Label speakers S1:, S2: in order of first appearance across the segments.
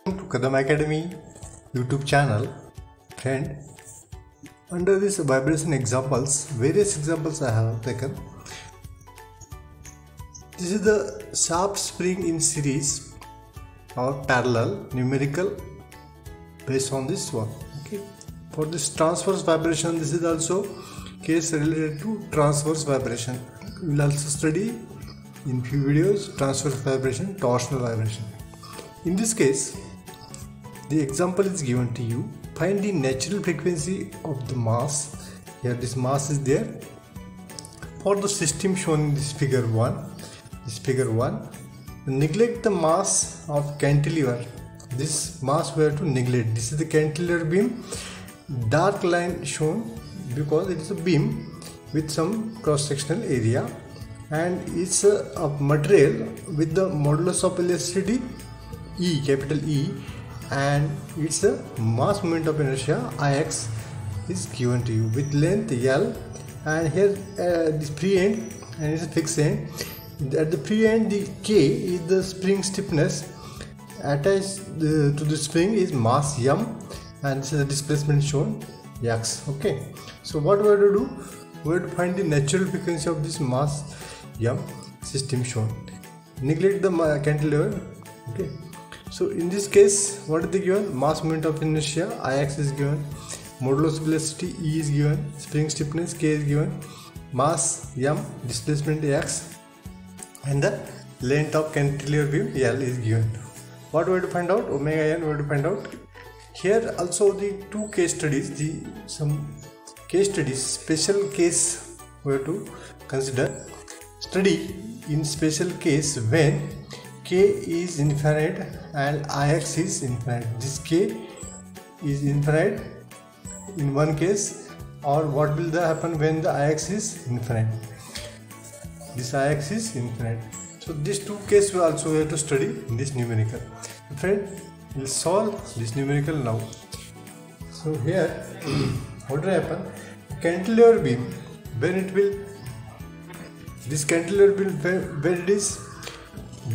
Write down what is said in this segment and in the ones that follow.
S1: To Kadam Academy YouTube channel. Friend, under this vibration examples, various examples I have taken. This is the sharp spring in series or parallel numerical based on this one. Okay. For this transverse vibration, this is also case related to transverse vibration. We will also study in few videos transverse vibration, torsional vibration. In this case, the example is given to you. Find the natural frequency of the mass. Here this mass is there. For the system shown in this figure 1, neglect the mass of cantilever. This mass we have to neglect. This is the cantilever beam. Dark line shown because it is a beam with some cross-sectional area, and it's a material with the modulus of elasticity E, capital E, and its mass moment of inertia Ix is given to you with length L, and here this free end and it's a fixed end. At the free end, the K is the spring stiffness. Attached to the spring is mass M, and this is the displacement shown X. Okay, so what we have to do? We have to find the natural frequency of this mass M system shown. Neglect the cantilever. Okay. So in this case, what is the given? Mass moment of inertia Ix is given, modulus of velocity E is given, spring stiffness K is given, mass M, displacement X, and the length of cantilever beam L is given. What we have to find out? Omega n we have to find out. Here also the two case studies, special case we have to consider. Study in special case when K is infinite and Ix is infinite. This K is infinite in one case, or what will happen when the Ix is infinite? This Ix is infinite. So these two cases we also have to study in this numerical. Friend, we'll solve this numerical now. So here, what will happen? Cantilever beam, when it will, this cantilever beam, when it is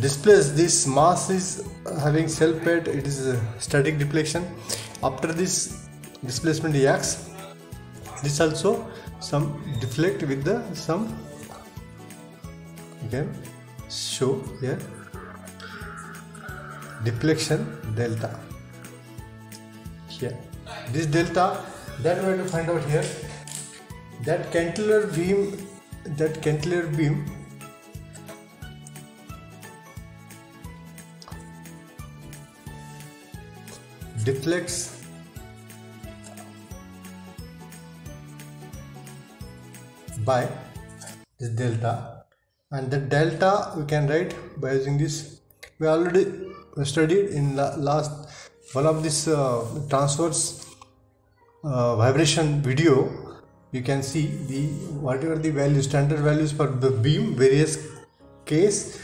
S1: displaced, this mass is having self-weight, it is a static deflection. After this displacement X, this also some deflect with the some, you can show here, deflection delta. Here this delta, that we have to find out here. That cantilever beam deflects by this delta, and the delta we can write by using this. We already studied in last one of this transverse vibration video. You can see the whatever the value, standard values for the beam, various case,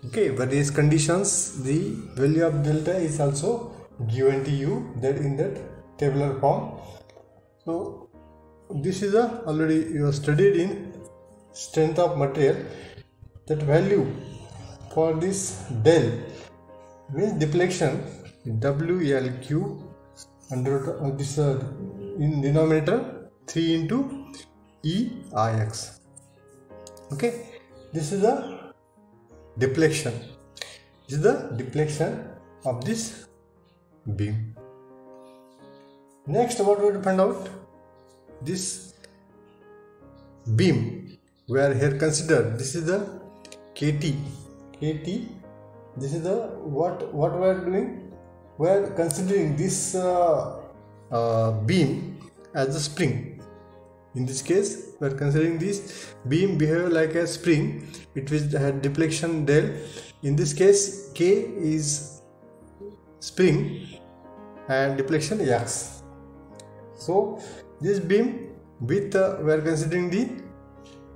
S1: okay, various conditions, the value of delta is also given to you that in that tabular form. So this is already you have studied in strength of material. That value for this del means deflection WLQ under this in denominator 3 into EIX. Okay, this is the deflection. This is the deflection of this beam. Next, what we have to find out? This beam we are here considered. This is the KT. This is the what we are doing? We are considering this beam as a spring. In this case, we are considering this beam behave like a spring. It will have deflection del. In this case, K is spring and deflection X. So this beam with we are considering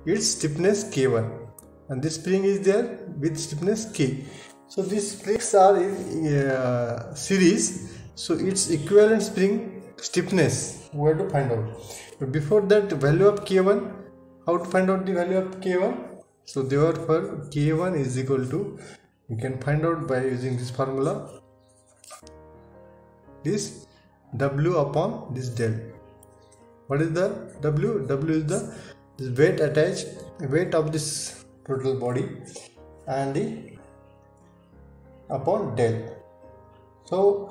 S1: its stiffness K1, and this spring is there with stiffness K. So these springs are in series, so its equivalent spring stiffness we have to find out. But before that, value of K1, how to find out the value of K1? So therefore K1 is equal to, you can find out by using this formula, is W upon this del. What is the W? W is the weight attached, weight of this total body, and the upon del. So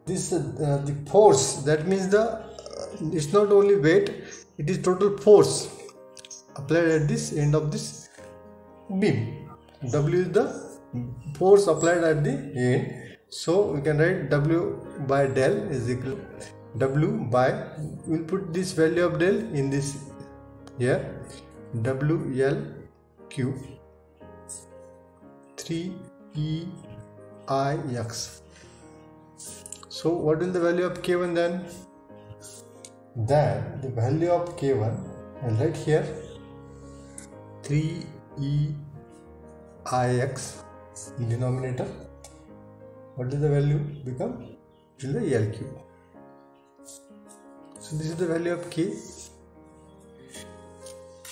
S1: this the force, that means it's not only weight, it is total force applied at this end of this beam. W is the force applied at the end. So we can write W by del is equal to W by, we'll put this value of del in this here, WLQ 3EIX. So what is the value of K1 then? Then the value of K1, I'll write here 3EIX in denominator. What is the value become? It is the LQ. So this is the value of K.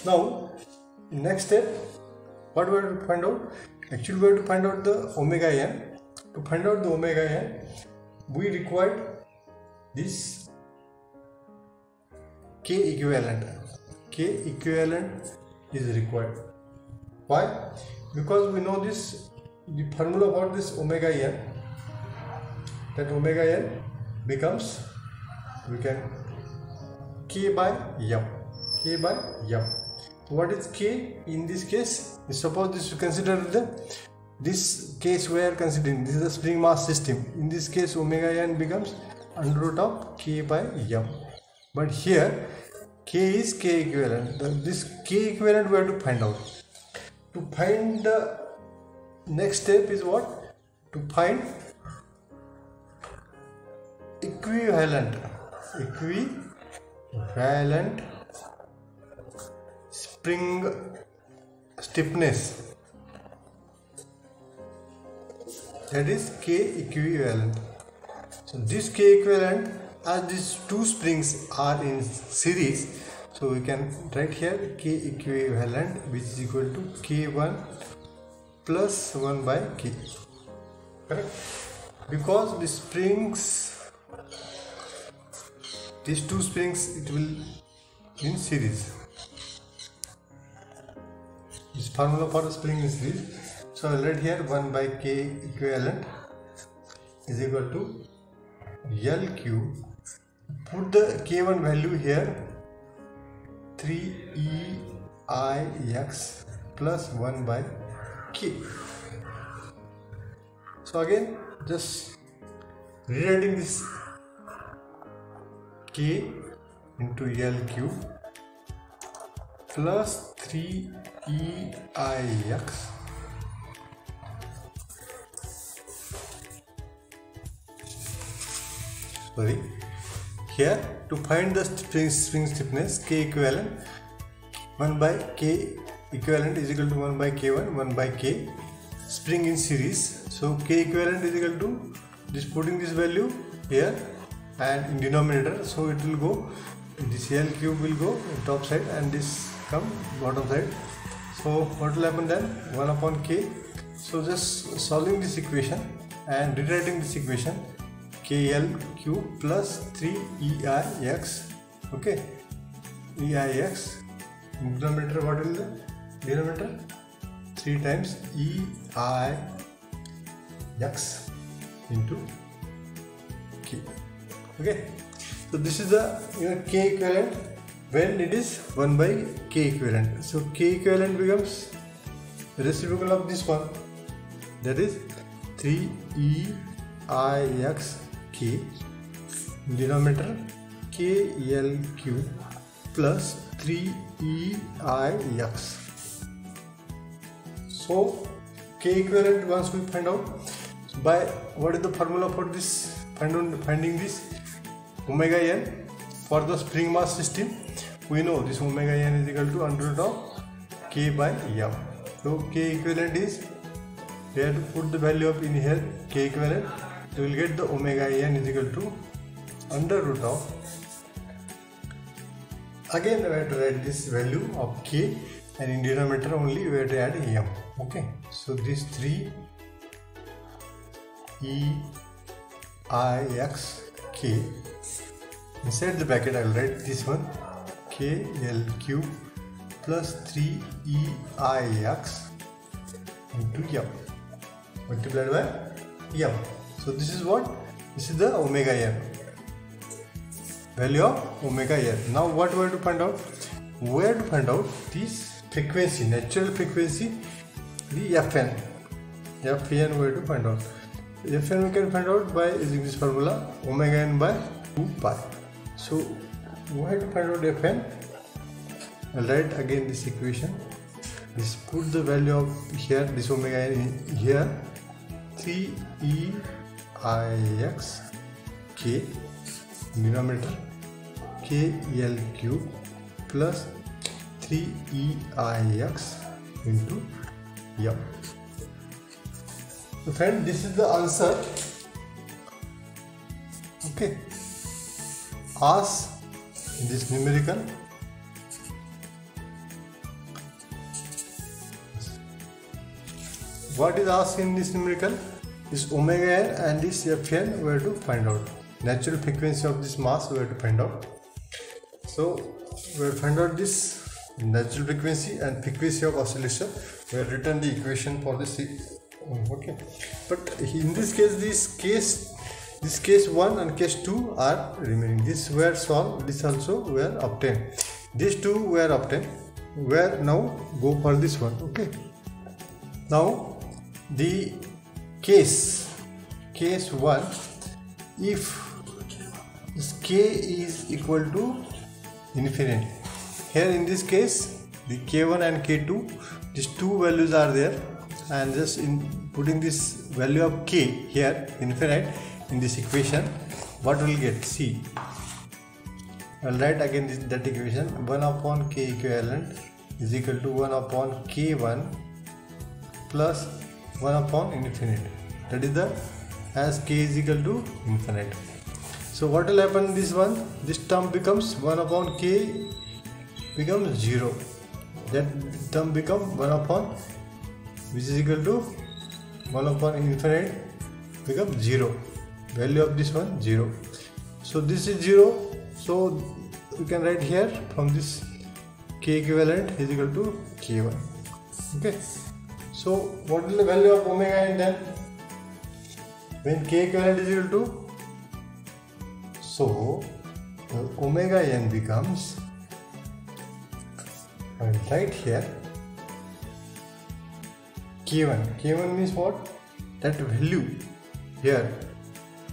S1: Now next step, what we have to find out? Actually we have to find out the omega n. To find out the omega n, we require this K equivalent. K equivalent is required. Why? Because we know this, the formula for this omega n, that omega n becomes, we can K by M. K by M. What is K in this case? Suppose this, you consider this case we are considering, this is a spring mass system. In this case omega n becomes under root of K by M. But here K is K equivalent. This K equivalent we have to find out. To find the next step is what? To find equivalent spring stiffness, that is K equivalent. So this K equivalent, as these two springs are in series, so we can write here K equivalent, which is equal to K1 plus 1 by K. Correct? Because the springs, these two springs, it will in series. This formula for the spring is series. So I'll write here 1 by K equivalent is equal to LQ. Put the K1 value here, 3EIX plus 1 by K. So again, just rewriting this K into LQ plus 3EIX here. To find the spring stiffness, K equivalent, 1 by K equivalent is equal to 1 by K1, 1 by K, spring in series. So K equivalent is equal to this, putting this value here and in denominator, so it will go, this L cube will go top side and this come bottom side. So what will happen then? 1 upon K. So just solving this equation and rewriting this equation, KL cube plus 3EIX, okay, EIX, denominator, what will the denominator? 3 times EIX into K. Okay, so this is the K equivalent when it is 1 by K equivalent. So K equivalent becomes reciprocal of this one, that is 3EIX K, denominator KL cube plus 3EIX. So K equivalent, once we find out by what is the formula for this, finding this omega n for the spring mass system, we know this omega n is equal to under root of K by M. So K equivalent is, we have to put the value of in here K equivalent, we will get the omega n is equal to under root of, again we have to write this value of K and in denominator only we have to add M. Okay, so this 3 EIX K. Inside the bracket I will write this one, KL cube plus 3EIX into M multiplied by M. So this is what? This is the omega n, value of omega n. Now what we have to find out? We have to find out this frequency, natural frequency, the Fn. Fn we have to find out. Fn we can find out by using this formula, omega n by 2 pi. So we have to find out Fn. I'll write again this equation. This put the value of here, this omega n here, 3EIX K denominator, KL cube plus 3EIX into M. So friend, this is the answer. Okay. Ask in this numerical. What is asked in this numerical? This omega n and this Fn we have to find out. Natural frequency of this mass we have to find out. So we have to find out this natural frequency and frequency of oscillation. We have written the equation for this. Okay, but in this case, this case 1 and case 2 are remaining. This were solved. This also were obtained. These two were obtained. We are now go for this one. Okay. Now the case 1, if this k is equal to infinite, here in this case the k1 and k2, these two values are there, and just in putting this value of k here infinite in this equation, what will get? See, I'll write again that equation, 1 upon k equivalent is equal to 1 upon k1 plus 1 upon infinite, that is the as k is equal to infinite. So what will happen in this one? This term becomes 1 upon k becomes 0, that term become 1 upon, which is equal to 1 upon infinite becomes 0, value of this one 0. So this is 0, so we can write here from this k equivalent is equal to k1. Okay. So what is the value of omega n then? When k equivalent is equal to, so the omega n becomes, I will write here k1. K1 means what? That value here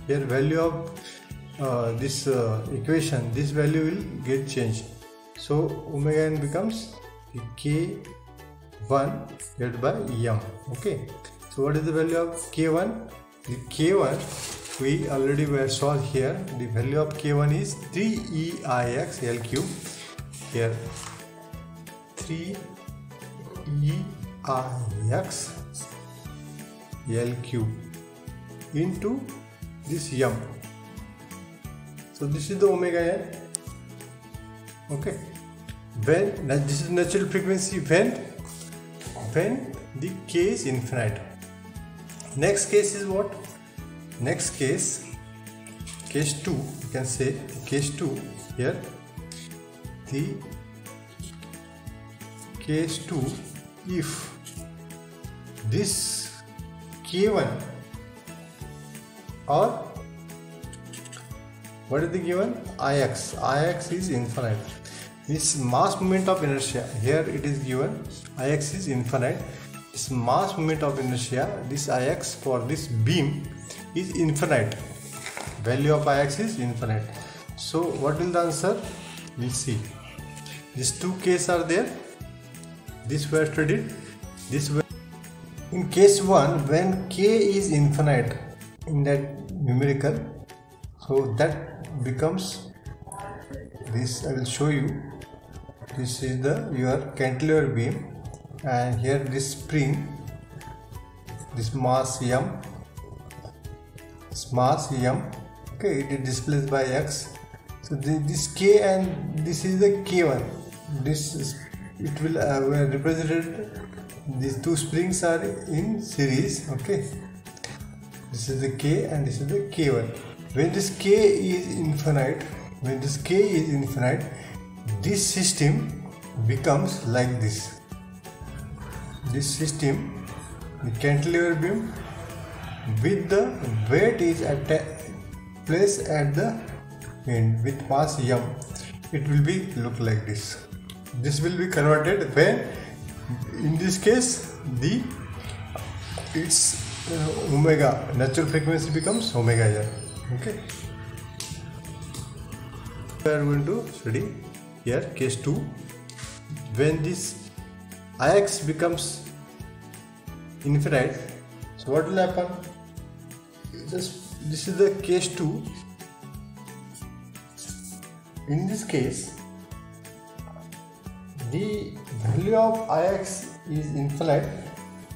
S1: value of this equation, this value will get changed. So omega n becomes k1 divided by m. Okay, so what is the value of k1? The k1 we already were solved here. The value of k1 is 3EIX L cube, here 3EIX L cube into this m. So this is the omega n. Okay, when this is natural frequency when the k is infinite. Next case is what? Next case 2, you can say case 2 here. The case 2, if this k1 or what is the given? Ix is infinite. This mass moment of inertia, here it is given Ix is infinite. This mass moment of inertia, this Ix for this beam is infinite. Value of Ix is infinite. So what will the answer? We'll see. These two cases are there. This were studied. This were in case 1 when k is infinite in that numerical. So that becomes this. I will show you. This is the your cantilever beam, and here this spring, this mass m. Okay, it is displaced by x. So this k and this is the k1. This is, it will represented. These two springs are in series. Okay, this is the k and this is the k1. when this k is infinite, this system becomes like this. This system, the cantilever beam with the weight is placed at the end with mass m, it will be look like this. This will be converted when, in this case, its omega, natural frequency becomes omega m. Okay. We are going to study here case 2. When this Ix becomes infinite, so what will happen? This is the case 2. In this case, the value of Ix is infinite.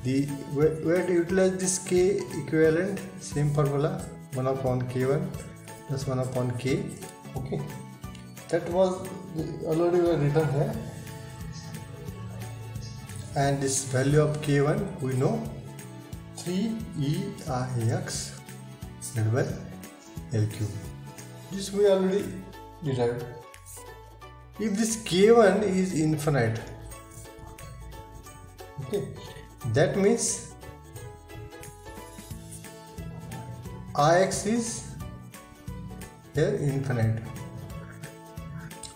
S1: We have to utilize this k equivalent, same formula, 1 upon k1 plus 1 upon k. Okay, that was already written here. And this value of k1 we know, 3eIx divided by L cube. This we already derived. If this k1 is infinite, okay, that means Ix is here infinite.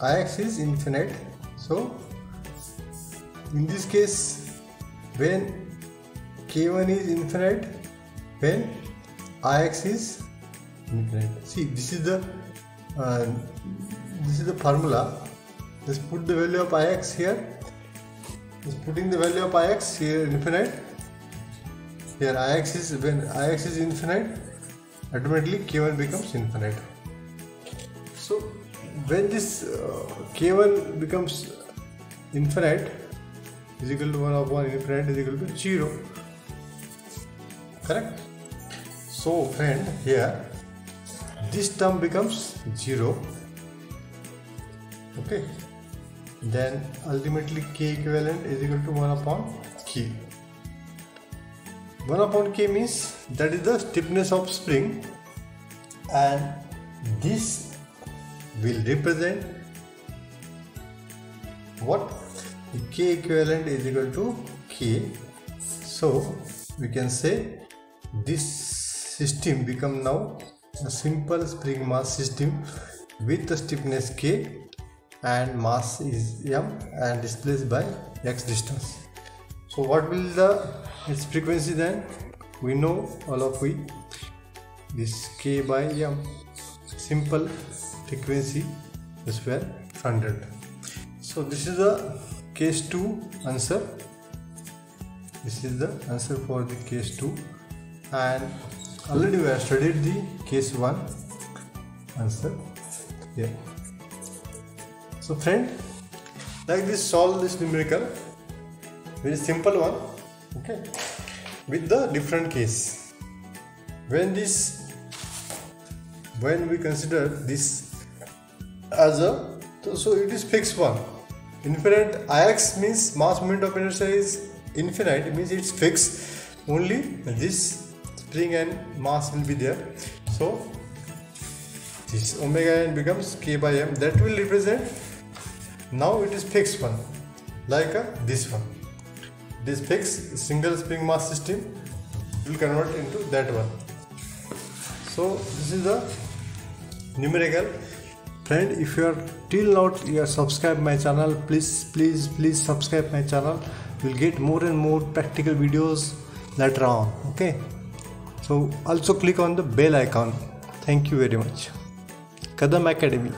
S1: Ix is infinite. So in this case, when k1 is infinite, when Ix is infinite. See, this is the formula. Just put the value of Ix here. Just putting the value of Ix here infinite. Here Ix is, when Ix is infinite, automatically k1 becomes infinite. So when this k1 becomes infinite, is equal to 1 upon infinite is equal to 0. Correct? So friend, here this term becomes 0. Okay. Then ultimately k equivalent is equal to 1 upon k. 1 upon k means that is the stiffness of spring, and this will represent what? The k equivalent is equal to k. So we can say this system become now a simple spring mass system with the stiffness k and mass is m and displaced by x distance. So what will its frequency then? We know, all of we, this k by m, simple frequency is where 100. So this is the case 2 answer. This is the answer for the case 2, and already we have studied the case 1 answer here. So friend, like this, solve this numerical, very simple one, okay, with the different case. When we consider this as a, so it is fixed one. Infinite Ix means mass moment of inertia is infinite, it means it's fixed. Only this spring and mass will be there. So this omega n becomes k by m. That will represent, now it is fixed one, like this one. This fixed single spring mass system will convert into that one. So this is the numerical. Friend, if you are till now you are subscribed my channel, please subscribe my channel. You will get more and more practical videos later on. Okay, so also click on the bell icon. Thank you very much. Kadam Academy.